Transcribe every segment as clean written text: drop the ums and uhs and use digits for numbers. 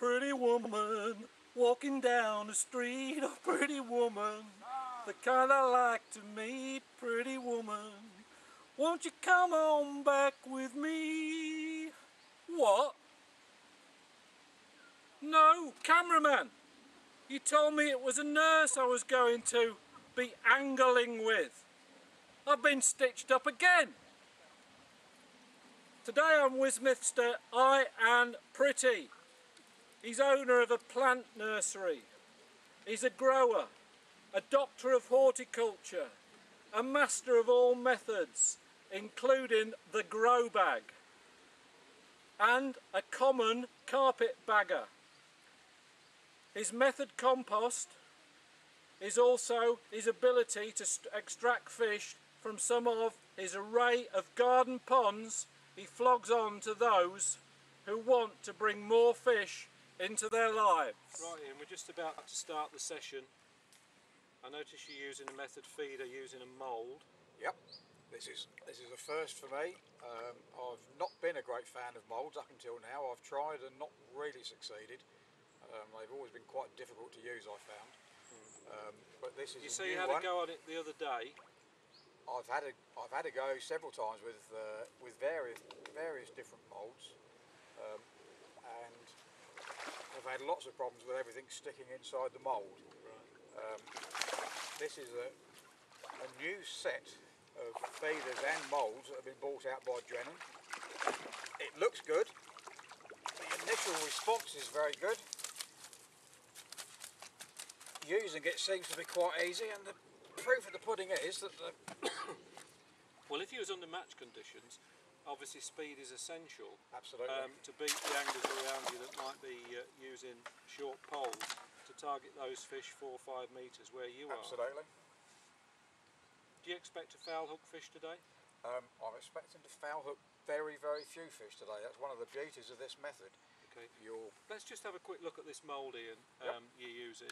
Pretty woman, walking down the street. Oh, pretty woman, the kind I like to meet. Pretty woman, won't you come on back with me? What? No, cameraman. You told me it was a nurse I was going to be angling with. I've been stitched up again. Today I'm with Mr. Ian Pretty. He's owner of a plant nursery. He's a grower, a doctor of horticulture, a master of all methods, including the grow bag, and a common carpet bagger. His method compost is also his ability to extract fish from some of his array of garden ponds he flogs on to those who want to bring more fish into their lives. Right, Ian, we're just about to start the session. I notice you're using a method feeder using a mould. Yep, this is a first for me. I've not been a great fan of moulds up until now. I've tried and not really succeeded. They've always been quite difficult to use, I found. But this is you see, you had a go at it the other day. I've had a go several times with various different moulds, and I've had lots of problems with everything sticking inside the mould. Right. This is a new set of feeders and moulds that have been bought out by Drennan. It looks good. The initial response is very good. Using it seems to be quite easy, and the proof of the pudding is that the well, if you was under match conditions, obviously speed is essential. Absolutely. To beat the anglers around you that might be using short poles to target those fish 4 or 5 metres where you are. Absolutely. Do you expect to foul hook fish today? I'm expecting to foul hook very few fish today. That's one of the beauties of this method. Okay. Let's just have a quick look at this mould, Ian, you're using.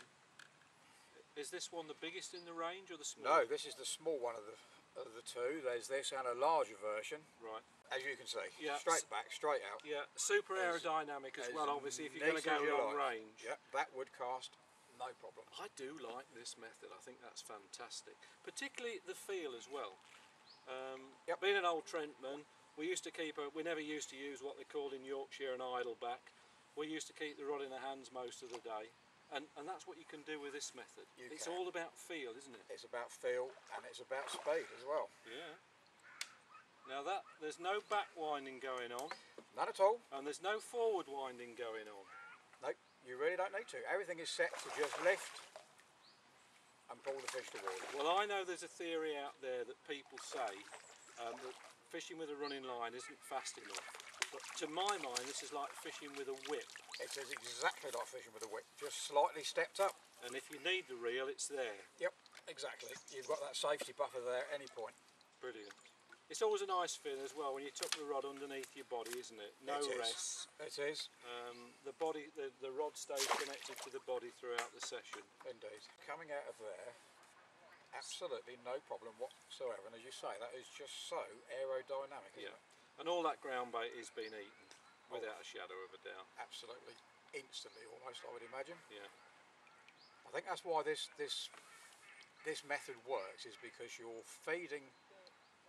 Is this one the biggest in the range or the small? No, this is the small one of the two. There's this and a larger version. Right. As you can see, yeah. Straight back, straight out. Yeah, super aerodynamic as well, obviously, if you're going to go long range. Yeah, that would cast no problem. I do like this method. I think that's fantastic. Particularly the feel as well. Being an old Trentman, we never used to use what they called in Yorkshire an idleback. We used to keep the rod in the hands most of the day. And that's what you can do with this method. It's all about feel, isn't it? It's about feel and it's about speed as well. Yeah. Now there's no back winding going on. None at all. And there's no forward winding going on. Nope, you really don't need to. Everything is set to just lift and pull the fish towards you. Well, I know there's a theory out there that people say that fishing with a running line isn't fast enough. But to my mind, this is like fishing with a whip. It is exactly like fishing with a whip, just slightly stepped up. And if you need the reel, it's there. Yep, exactly. You've got that safety buffer there at any point. Brilliant. It's always a nice feeling as well when you tuck the rod underneath your body, isn't it? No rest. It is. The rod stays connected to the body throughout the session. Indeed. Coming out of there, absolutely no problem whatsoever. And as you say, that is just so aerodynamic, isn't it? And all that ground bait is being eaten, without a shadow of a doubt. Absolutely, instantly almost, I would imagine. Yeah. I think that's why this method works, is because you're feeding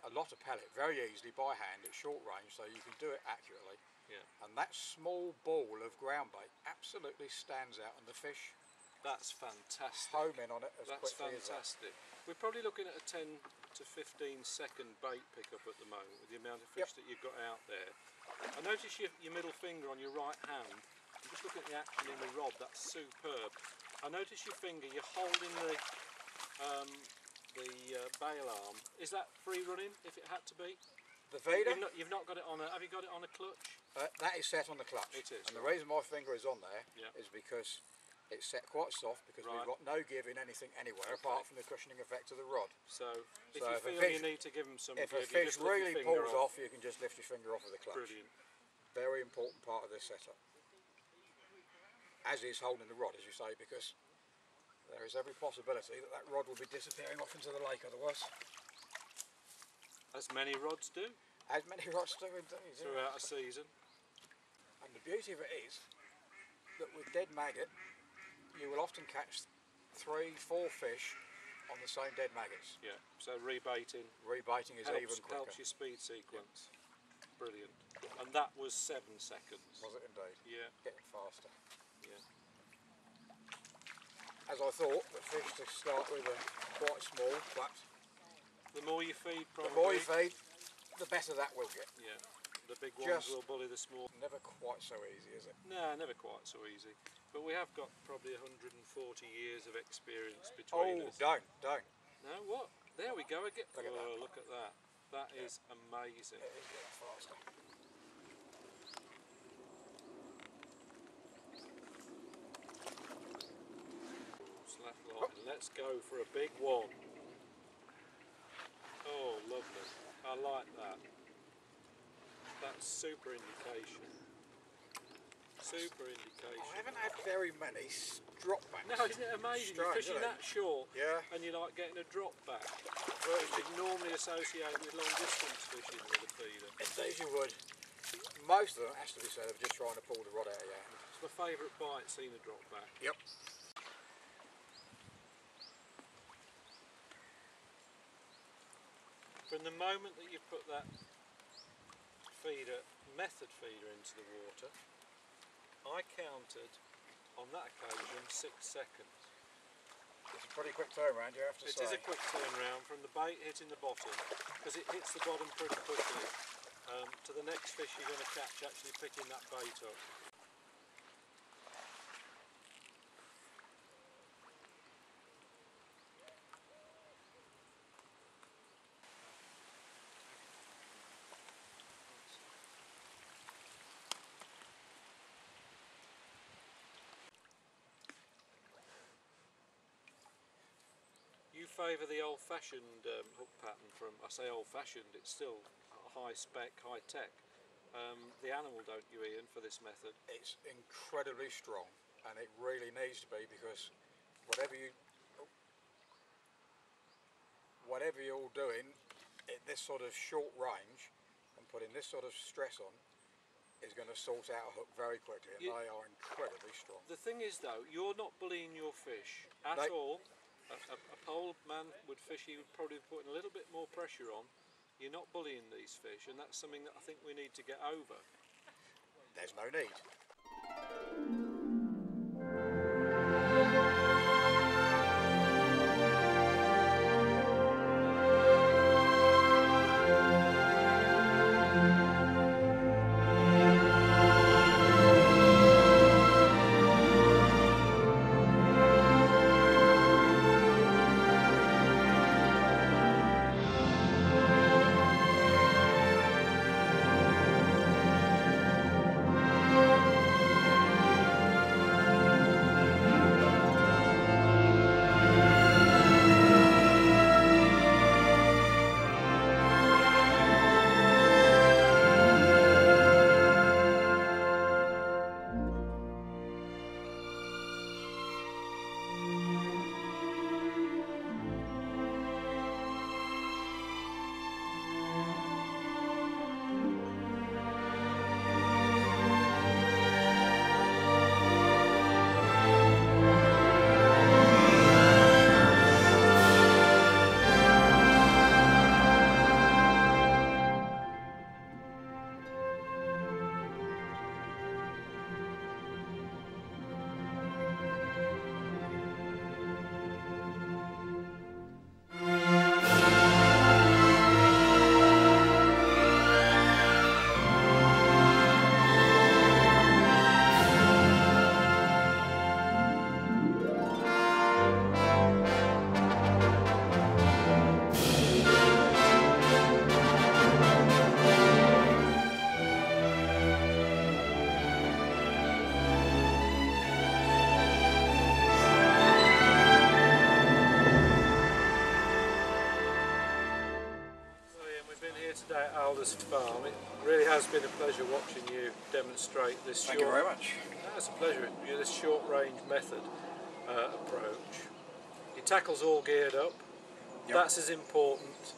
a lot of pellet very easily by hand at short range, so you can do it accurately. Yeah. And that small ball of ground bait absolutely stands out, and the fish that's fantastic. Home in on it as that's quickly fantastic. As that. We're probably looking at a 10 to 15 second bait pickup at the moment with the amount of fish that you've got out there. I notice your middle finger on your right hand. I'm just looking at the action in the rod. That's superb. I notice your finger. You're holding the bail arm. Is that free running? If it had to be. The feeder. You've not got it on a. Have you got it on a clutch? That is set on the clutch. It is. And the reason my finger is on there is because it's set quite soft, because we've got no give in anything anywhere apart from the cushioning effect of the rod. So if you feel you need to give them some if give, a fish really pulls off, you can just lift your finger off of the clutch. Brilliant. Very important part of this setup. As is holding the rod, as you say, because there is every possibility that rod will be disappearing off into the lake otherwise. As many rods do. As many rods do indeed. Throughout a season. And the beauty of it is that with dead maggot, you will often catch 3, 4 fish on the same dead maggots. Yeah, so rebaiting. Rebaiting is even quicker. Helps your speed sequence. Yeah. Brilliant. And that was 7 seconds. Was it indeed? Yeah. Getting faster. Yeah. As I thought, the fish to start with are quite small, but the more you feed, probably. The more you feed, the better that will get. Yeah. The big ones will bully the small. Never quite so easy, is it? No, never quite so easy. But we have got probably 140 years of experience between us. Don't. No, what? There we go again. Look at that. Look at that. That is amazing. It is getting faster. Slack line. Let's go for a big one. Oh, lovely. I like that. That's super indication. Super indication. I haven't had very many drop backs. No, isn't it amazing? You're fishing that short, and you like getting a drop back, which you'd normally associate with long distance fishing with a feeder. Indeed you would. Most of them, has to be said, are just trying to pull the rod out of your hand. It's my favourite bite, seeing a drop back. Yep. From the moment that you put that method feeder into the water, I counted on that occasion 6 seconds. It's a pretty quick turnaround, you have to say. It is a quick turnaround from the bait hitting the bottom, because it hits the bottom pretty quickly, to the next fish you're going to catch actually picking that bait up. You favour the old-fashioned hook pattern from, I say old-fashioned, it's still high spec, high tech. The animal, don't you, Ian, for this method? It's incredibly strong, and it really needs to be, because whatever you're doing at this sort of short range and putting this sort of stress on is going to sort out a hook very quickly, and they are incredibly strong. The thing is, though, you're not bullying your fish at all. A pole man would fish, he would probably be putting a little bit more pressure on. You're not bullying these fish, and that's something that I think we need to get over. There's no need. Farm. It really has been a pleasure watching you demonstrate this Thank you very much. It's a pleasure. This short range method approach. Your tackle's all geared up. Yep. That's as important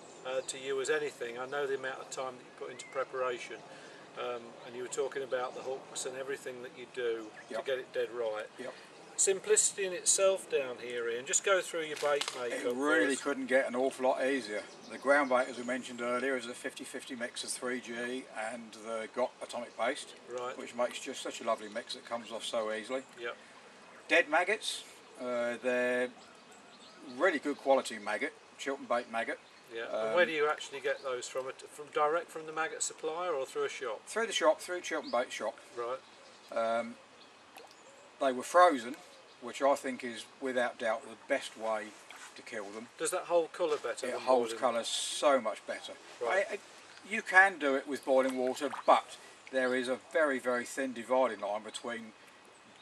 to you as anything. I know the amount of time that you put into preparation, and you were talking about the hooks and everything that you do Yep. to get it dead right. Yep. Simplicity in itself down here, Ian. Just go through your bait makeup. It really couldn't get an awful lot easier. The ground bait, as we mentioned earlier, is a 50-50 mix of 3G and the got atomic paste, Right. which makes just such a lovely mix that comes off so easily. Yep. Dead maggots, they're really good quality maggot, Chiltern bait maggot. Yeah. And where do you actually get those from? From direct from the maggot supplier or through a shop? Through the shop, through Chiltern bait shop. Right. They were frozen, which I think is without doubt the best way to kill them. Does that hold colour better? It than holds boiling? colour so much better. Right. You can do it with boiling water, but there is a very, very thin dividing line between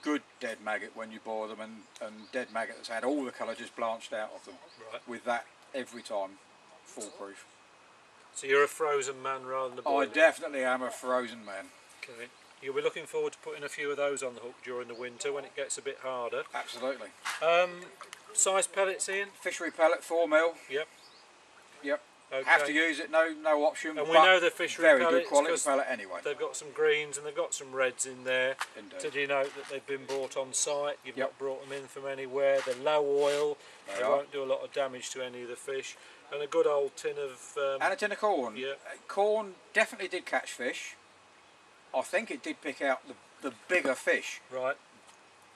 good dead maggot when you boil them and dead maggot that's had all the colour just blanched out of them. Right. With that, every time, foolproof. So you're a frozen man rather than a I boiling? definitely am a frozen man. Okay. You'll be looking forward to putting a few of those on the hook during the winter when it gets a bit harder. Absolutely. Size pellets, Ian? Fishery pellet, 4mm. Yep. Yep. Okay. Have to use it, no option. And we know the fishery very pellets good quality 'cause pellet anyway. they've got some greens and they've got some reds in there Indeed. to denote that they've been bought on site. You've Yep. not brought them in from anywhere. They're low oil. They They are. won't do a lot of damage to any of the fish. And a good old tin of And a tin of corn. Yeah. Corn definitely did catch fish. I think it did pick out the bigger fish. right.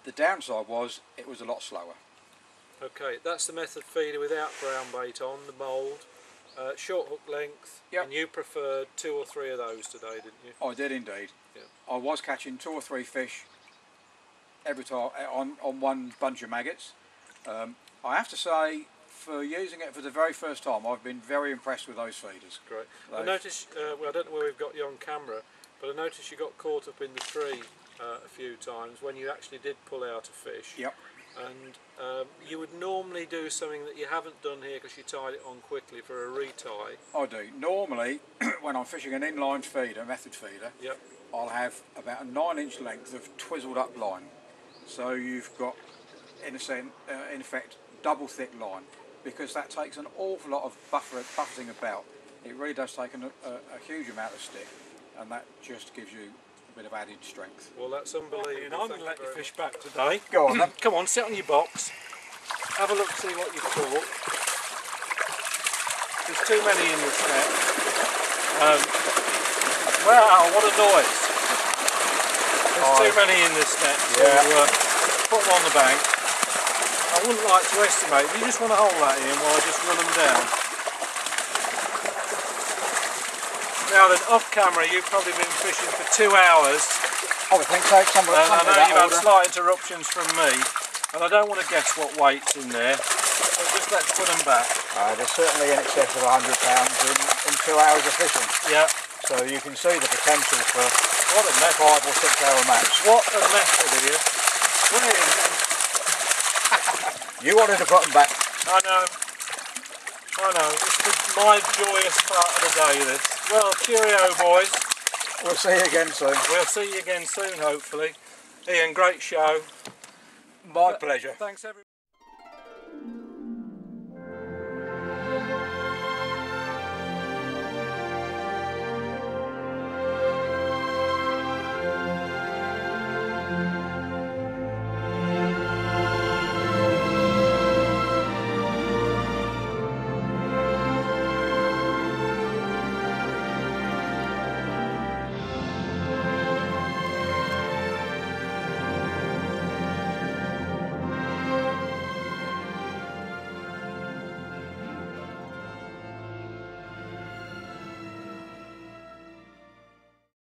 The downside was it was a lot slower. Okay, that's the method feeder without ground bait on the mould. Short hook length. Yep. And you preferred 2 or 3 of those today, didn't you? I did indeed. Yeah. I was catching 2 or 3 fish every time on one bunch of maggots. I have to say, for using it for the very first time, I've been very impressed with those feeders. Great. I Those- noticed, well, I don't know where we've got you on camera, but I noticed you got caught up in the tree a few times when you actually did pull out a fish. Yep. And you would normally do something that you haven't done here because you tied it on quickly for a retie. I do. Normally, when I'm fishing an inline feeder, method feeder, Yep. I'll have about a 9-inch length of twizzled up line. So you've got, in effect, double thick line, because that takes an awful lot of buffeting about. It really does take a huge amount of stick, and that just gives you a bit of added strength. Well, that's unbelievable. I'm going Thank to let you you very fish back today. Go on then. Come on, sit on your box. Have a look, see what you've caught. There's too many in this net. Wow, what a noise. There's too many in this net. Yeah. So put them on the bank. I wouldn't like to estimate. You just want to hold that in while I just run them down. Now then, off camera, you've probably been fishing for 2 hours. I would think so. And I know you've had slight interruptions from me, and I don't want to guess what weight's in there. So just let's put them back. There's certainly in excess of £100 in 2 hours of fishing. Yeah. So you can see the potential for What a a method. 5 or 6 hour match. What a method, Ian. You wanted to put them back. I know. It's my joyous part of the day, this. Well, cheerio, boys. We'll see you again soon. We'll see you again soon, hopefully. Ian, great show. My pleasure. Thanks, everyone.